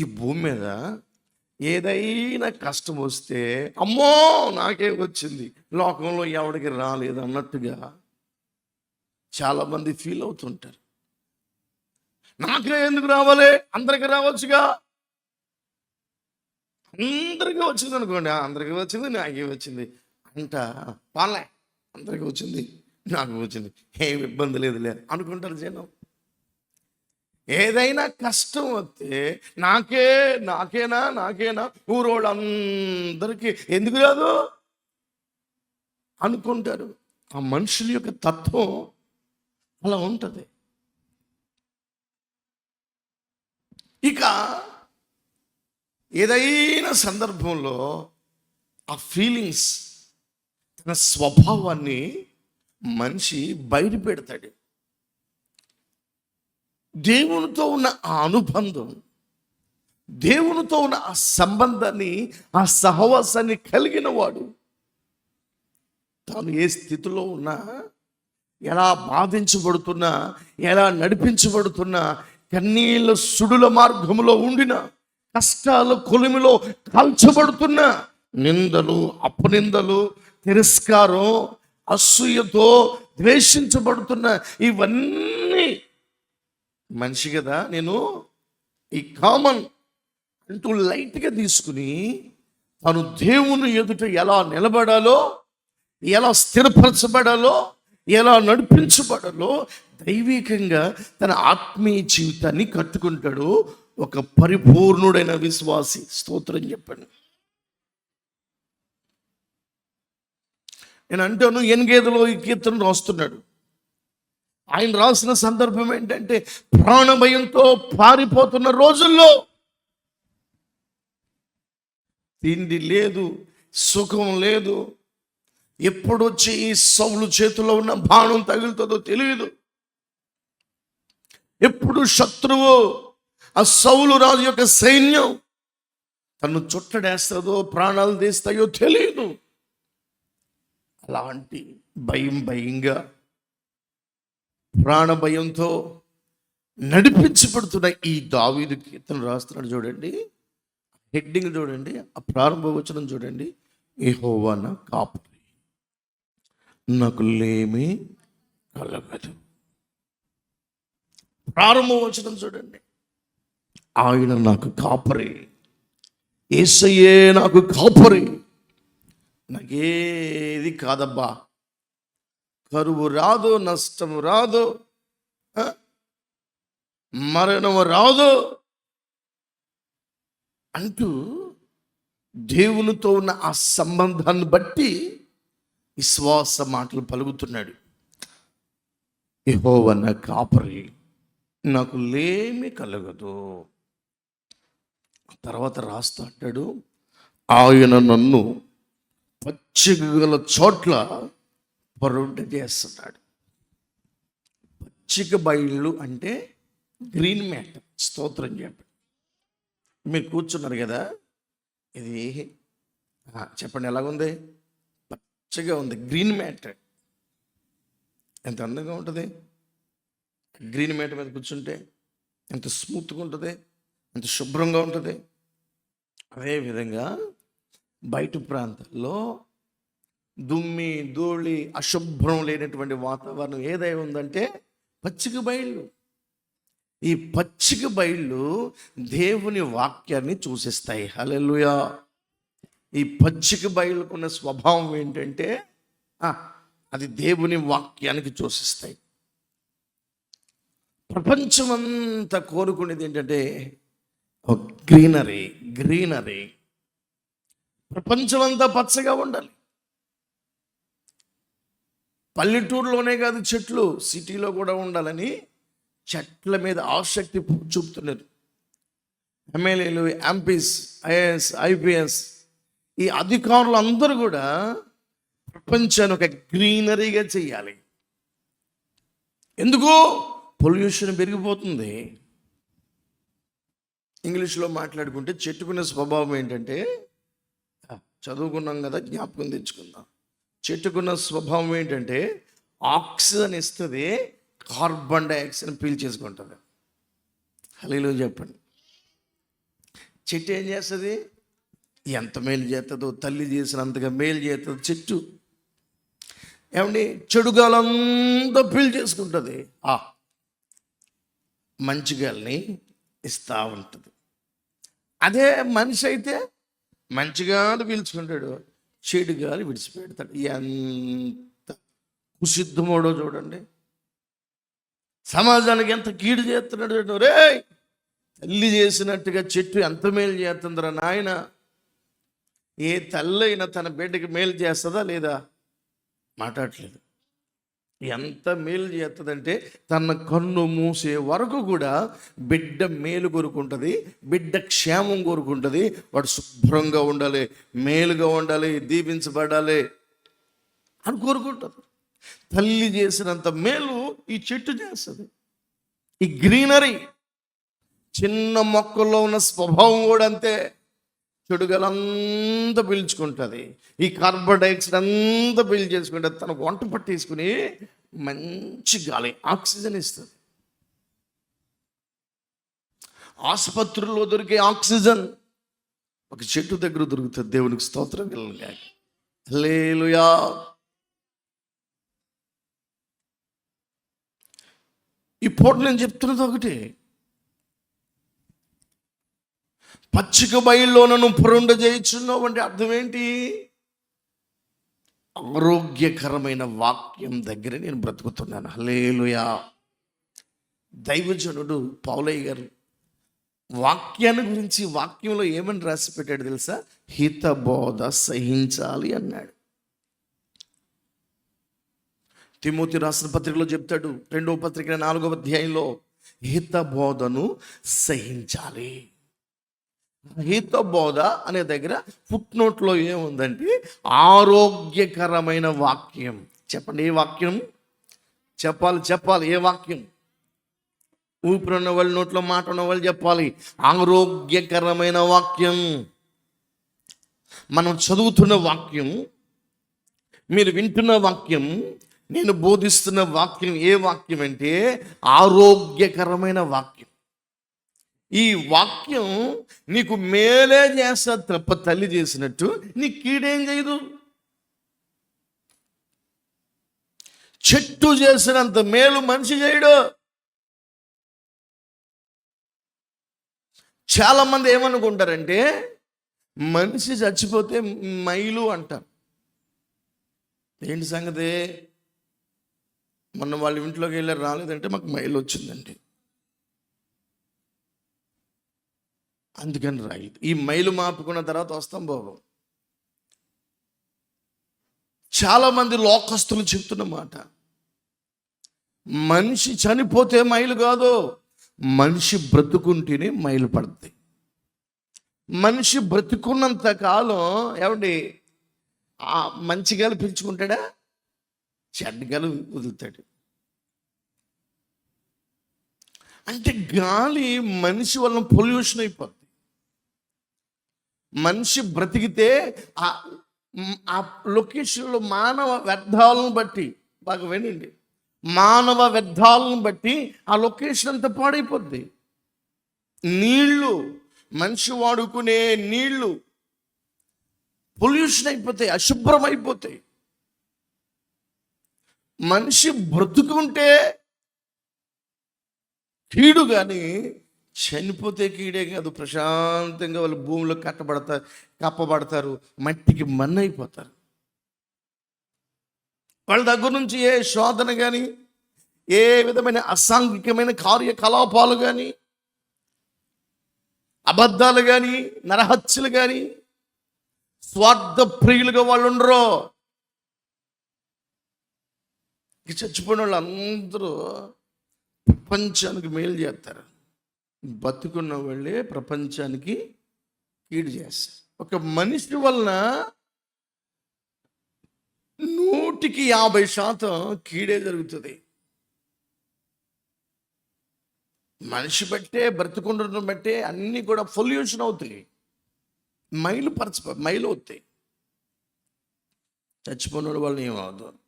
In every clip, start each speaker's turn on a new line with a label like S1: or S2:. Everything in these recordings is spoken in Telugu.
S1: ఈ భూమి మీద ఏదైనా కష్టం వస్తే అమ్మో నాకే వచ్చింది, లోకంలో ఎవడికి రాలేదు అన్నట్టుగా చాలామంది ఫీల్ అవుతుంటారు. నాకే ఎందుకు రావాలి, అందరికి రావచ్చుగా. అందరికీ వచ్చింది అనుకోండి, అందరికీ వచ్చింది నాకే వచ్చింది అంట, పాలే అందరికీ వచ్చింది నాకు వచ్చింది, ఏం ఇబ్బంది లేదులే అనుకుంటారు జనం. ఏదైనా కష్టం వస్తే నాకేనా ఊరోళ్ళందరికీ ఎందుకు రాదు అనుకుంటారు. ఆ మనుషుల యొక్క తత్వం అలా ఉంటుంది. ఇక ఏదైనా సందర్భంలో ఆ ఫీలింగ్స్, తన స్వభావాన్ని మనిషి బయట పెడతాడు. దేవునితో ఉన్న ఆ అనుబంధం, దేవునితో ఉన్న ఆ సంబంధాన్ని, ఆ సహవాసాన్ని కలిగిన వాడు తాను ఏ స్థితిలో ఉన్నా, ఎలా బాధించబడుతున్నా, ఎలా నడిపించబడుతున్నా, కన్నీళ్ళ సుడుల మార్గంలో ఉండిన, కష్టాల కొలిమిలో కాల్చబడుతున్నా, నిందలు అపనిందలు, తిరస్కారం, అసూయతో ద్వేషించబడుతున్న ఇవన్నీ మనిషి కదా, నేను ఈ కామన్ అంటూ లైట్గా తీసుకుని తను దేవుని ఎదుట ఎలా నిలబడాలో, ఎలా స్థిరపరచబడాలో, ఎలా నడిపించబడాలో దైవికంగా తన ఆత్మీయ జీవితాన్ని కట్టుకుంటాడు ఒక పరిపూర్ణుడైన విశ్వాసి. స్తోత్రం చెప్పండి. నేను అంటాను, ఎన్గేదలో ఈ కీర్తన రాస్తున్నాడు. ఆయన రాసిన సందర్భం ఏంటంటే, ప్రాణభయంతో పారిపోతున్న రోజుల్లో, తిండి లేదు, సుఖం లేదు, ఎప్పుడు వచ్చి ఈ సౌలు చేతిలో ఉన్న బాణం తగులుతుందో తెలియదు, ఎప్పుడు శత్రువు ఆ సౌలు రాజు యొక్క సైన్యం తను చుట్టడేస్తుందో ప్రాణాలు తీస్తాయో తెలియదు. అలాంటి భయంగా ప్రాణభయంతో నడిపించబడుతున్న ఈ దావీదు కీర్తన రాస్తున్నాడు. చూడండి, హెడ్డింగ్ చూడండి, ఆ ప్రారంభ వచనం చూడండి. యెహోవా నా కాపరి, నాకు లేమి కలగదు. ప్రారంభ వచనం చూడండి, ఆయన నాకు కాపరి, యేసయ్యే నాకు కాపరి, నాకేది కాదబ్బా, కరువు రాదు, నష్టం రాదు, మరణం రాదు అంటూ దేవునితో ఉన్న ఆ సంబంధాన్ని బట్టి విశ్వాస మాటలు పలుకుతున్నాడు. యెహోవా నా కాపరి, నాకు లేమి కలగదు. తర్వాత రాస్తూ అంటాడు, ఆయన నన్ను పచ్చిక గల చోట్ల పరుండ చేస్తున్నాడు. పచ్చిక బయళ్ళు అంటే గ్రీన్ మ్యాట్. స్తోత్రం చెప్పండి. మీరు కూర్చున్నారు కదా, ఇది చెప్పండి ఎలాగుంది? పచ్చగా ఉంది, గ్రీన్ మ్యాట్. ఎంత అందంగా ఉంటుంది గ్రీన్ మ్యాట్ మీద కూర్చుంటే, ఎంత స్మూత్గా ఉంటుంది, ఎంత శుభ్రంగా ఉంటుంది. అదేవిధంగా బయట ప్రాంతాల్లో దుమ్మి ధూళి అశుభ్రం లేనటువంటి వాతావరణం ఏదై ఉందంటే పచ్చిక బయళ్ళు. ఈ పచ్చిక బయళ్ళు దేవుని వాక్యాన్ని సూచిస్తాయి. హల్లెలూయా. ఈ పచ్చిక బయలుకున్న స్వభావం ఏంటంటే అది దేవుని వాక్యానికి సూచిస్తాయి. ప్రపంచమంతా కోరుకునేది ఏంటంటే గ్రీనరీ. ప్రపంచమంతా పచ్చగా ఉండాలి. పల్లెటూరులోనే కాదు, చెట్లు సిటీలో కూడా ఉండాలని చెట్ల మీద ఆసక్తి చూపుతున్నారు. ఎమ్మెల్యేలు, ఎంపీస్, ఐఏఎస్, ఐపీఎస్, ఈ అధికారులు అందరూ కూడా ప్రపంచాన్ని ఒక గ్రీనరీగా చేయాలి. ఎందుకు? పొల్యూషన్ పెరిగిపోతుంది. ఇంగ్లీష్లో మాట్లాడుకుంటే చెట్టుకునే స్వభావం ఏంటంటే, చదువుకున్నాం కదా, జ్ఞాపకం తెచ్చుకుందాం. చెట్టుకున్న స్వభావం ఏంటంటే ఆక్సిజన్ ఇస్తుంది, కార్బన్ డైఆక్సైడ్ పీల్చేసుకుంటుంది. హల్లెలూయా చెప్పండి. చెట్టు ఏం చేస్తుంది? ఎంత మేలు చేస్తుందో, తల్లి చేసినంతగా మేలు చేస్తుంది చెట్టు. ఏమండి, చెడు గాలంతా పీల్చేసుకుంటుంది, మంచి గాలిని ఇస్తూ ఉంటుంది. అదే మనిషి అయితే మంచి గాలి పీల్చుకుంటాడు, చెడు గాలి విడిచిపెడతాడు. ఎంత కుసిద్ధమోడో చూడండి, సమాజానికి ఎంత కీడు చేస్తున్నాడు చూడండి. రే, తల్లి చేసినట్టుగా చెట్టు ఎంత మేలు చేస్తుందిరా నాయన. ఏ తల్లి అయినా తన బిడ్డకి మేలు చేస్తుందా లేదా? మాట్లాడట్లేదు. ఎంత మేలు చేస్తుందంటే తన కన్ను మూసే వరకు కూడా బిడ్డ మేలు కోరుకుంటుంది, బిడ్డ క్షేమం కోరుకుంటుంది. వాడు శుభ్రంగా ఉండాలి, మేలుగా ఉండాలి, దీవించబడాలి అని కోరుకుంటుంది. తల్లి చేసినంత మేలు ఈ చెట్టు చేస్తుంది. ఈ గ్రీనరీ, చిన్న మొక్కల్లో ఉన్న స్వభావం కూడా అంతే. చెడుగలంతా పీల్చుకుంటుంది, ఈ కార్బన్ డైఆక్సైడ్ అంతా పీల్చేసుకుంటుంది, తనకు వంట పట్టేసుకుని మంచి గాలి, ఆక్సిజన్ ఇస్తుంది. ఆసుపత్రుల్లో దొరికే ఆక్సిజన్ ఒక చెట్టు దగ్గర దొరుకుతుంది. దేవునికి స్తోత్రం కలుగుగాక. హల్లెలూయా. ఈ పూట నేను చెప్తున్నది ఒకటి, పచ్చిక బయల్లో నన్ను పురుండ చేయుచున్నావు అంటే అర్థం ఏంటి? ఆరోగ్యకరమైన వాక్యం దగ్గర నేను బ్రతుకుతున్నాను. హల్లెలూయా. దైవజనుడు పౌలయ్య గారు వాక్యాన్ని గురించి వాక్యంలో ఏమని రాసి పెట్టాడు తెలుసా? హితబోధ సహించాలి అన్నాడు. తిమోతి రాసిన పత్రికలో చెప్తాడు, 2వ పత్రిక 4వ అధ్యాయంలో, హితబోధను సహించాలి. హితబోధ అనే దగ్గర ఫుట్నోట్లో ఏముందంటే ఆరోగ్యకరమైన వాక్యం. చెప్పండి, ఏ వాక్యం? చెప్పాలి ఏ వాక్యం? ఊపిరి ఉన్న వాళ్ళు, నోట్లో మాట ఉన్న వాళ్ళు చెప్పాలి. ఆరోగ్యకరమైన వాక్యం. మనం చదువుతున్న వాక్యం, మీరు వింటున్న వాక్యం, నేను బోధిస్తున్న వాక్యం ఏ వాక్యం అంటే ఆరోగ్యకరమైన వాక్యం. ఈ వాక్యం నీకు మేలే చేస్తా తప్ప తల్లి చేసినట్టు నీకు కీడేం చేయదు. చెట్టు చేసినంత మేలు మనిషి చేయడు. చాలామంది ఏమనుకుంటారంటే మనిషి చచ్చిపోతే మైలు అంటారు. ఏంటి సంగతి? మొన్న వాళ్ళ ఇంట్లోకి వెళ్ళారు, రాలేదంటే మాకు మైలు వచ్చిందండి, అందుకని రాలేదు. ఈ మైలు మాపుకున్న తర్వాత వస్తాం బాబు. చాలామంది లోకస్తులు చెప్తున్న మాట, మనిషి చనిపోతే మైలు కాదు, మనిషి బ్రతుకుంటేనే మైలు పడుతుంది. మనిషి బ్రతుకున్నంత కాలం ఏమండి మంచి గాలి పీల్చుకుంటాడా? చెడ్డ గాలి వదులుతాడు. అంటే గాలి మనిషి వలన పొల్యూషన్ అయిపోతుంది. మనిషి బ్రతికితే ఆ లొకేషన్లో మానవ వ్యర్థాలను బట్టి, బాగా వినండి, మానవ వ్యర్థాలను బట్టి ఆ లొకేషన్ అంతా పాడైపోద్ది. నీళ్లు, మనిషి వాడుకునే నీళ్లు పొల్యూషన్ అయిపోతాయి, అశుభ్రం అయిపోతాయి. మనిషి బ్రతుకుంటే కీడు, కానీ చనిపోతే కీడే కాదు. ప్రశాంతంగా వాళ్ళు భూమిలో కప్పబడతారు, మట్టికి మన్నైపోతారు. వాళ్ళ దగ్గర నుంచి ఏ శోధన కానీ, ఏ విధమైన అసాంఘికమైన కార్యకలాపాలు కానీ, అబద్ధాలు కానీ, నరహత్యలు కానీ, స్వార్థ ప్రియులుగా వాళ్ళు ఉండరు. చచ్చిపోయిన వాళ్ళు అందరూ ప్రపంచానికి మేలు చేస్తారు, బతుకున్న వాళ్ళే ప్రపంచానికి కీడు చేస్తారు. ఒక మనిషి వలన 100% కీడే జరుగుతుంది. మనిషి బట్టే, బ్రతుకుండడం బట్టే అన్నీ కూడా పొల్యూషన్ అవుతాయి, మైలు అవుతాయి. చచ్చిపోయిన వాళ్ళని ఏమవుతుంది?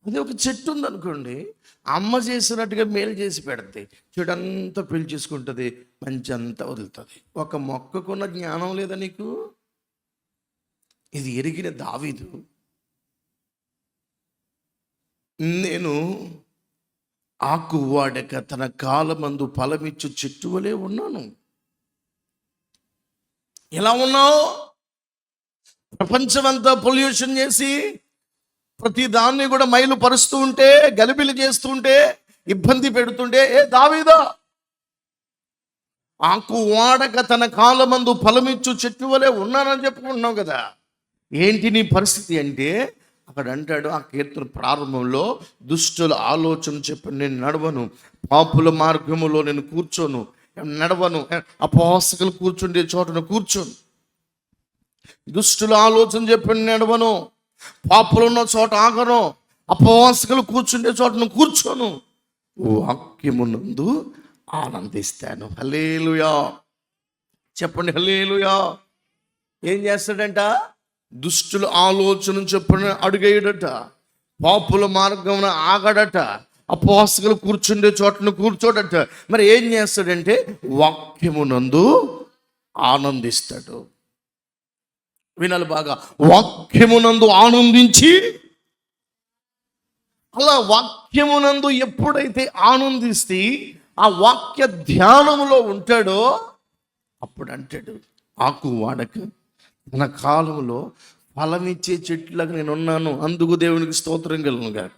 S1: అదే ఒక చెట్టు ఉందనుకోండి, అమ్మ చేసినట్టుగా మేలు చేసి పెడతాయి, చెడంతా పీల్చేసుకుంటుంది, మంచి అంతా వదులుతుంది. ఒక మొక్కకున్న జ్ఞానం లేదా నీకు? ఇది ఎరిగిన దావీదు, నేను ఆకు వాడక తన కాలమందు ఫలమిచ్చు చెట్టు వలె ఉన్నాను. ఎలా ఉన్నావు? ప్రపంచమంతా పొల్యూషన్ చేసి ప్రతి దాన్ని కూడా మైలు పరుస్తూ ఉంటే, గలిబిలి చేస్తూ ఉంటే, ఇబ్బంది పెడుతుంటే, ఏ దావీదా, ఆకు వాడక తన కాలమందు ఫలమిచ్చు చెట్టు వలె ఉన్నానని చెప్పుకుంటున్నావు కదా. ఏంటి నీ పరిస్థితి అంటే, అక్కడ అంటాడు ఆ కీర్తన ప్రారంభంలో, దుష్టుల ఆలోచన చెప్పి నేను నడవను, పాపుల మార్గములో నేను కూర్చోను, నడవను, అపహాసకులు కూర్చుండే చోటను కూర్చోను. దుష్టుల ఆలోచన చెప్పి నడవను, పాపులు ఉన్న చోట ఆగను, అపవాసకులు కూర్చుండే చోటను కూర్చోను, వాక్యమునందు ఆనందిస్తాను. హల్లెలూయా చెప్పండి, హల్లెలూయా. ఏం చేస్తాడంట? దుష్టుల ఆలోచన చెప్పిన అడుగేయడట, పాపుల మార్గమున ఆగడట, అపవాసకులు కూర్చుండే చోటను కూర్చోడట. మరి ఏం చేస్తాడంటే వాక్యమునందు ఆనందిస్తాడు. వినాలి బాగా, వాక్యమునందు ఆనందించి. అలా వాక్యమునందు ఎప్పుడైతే ఆనందిస్తే, ఆ వాక్య ధ్యానములో ఉంటాడో, అప్పుడు అంటాడు, ఆకు వాడక తన కాలంలో ఫలమిచ్చే చెట్లకు నేను ఉన్నాను, అందుకు దేవునికి స్తోత్రం కలుగును గాక.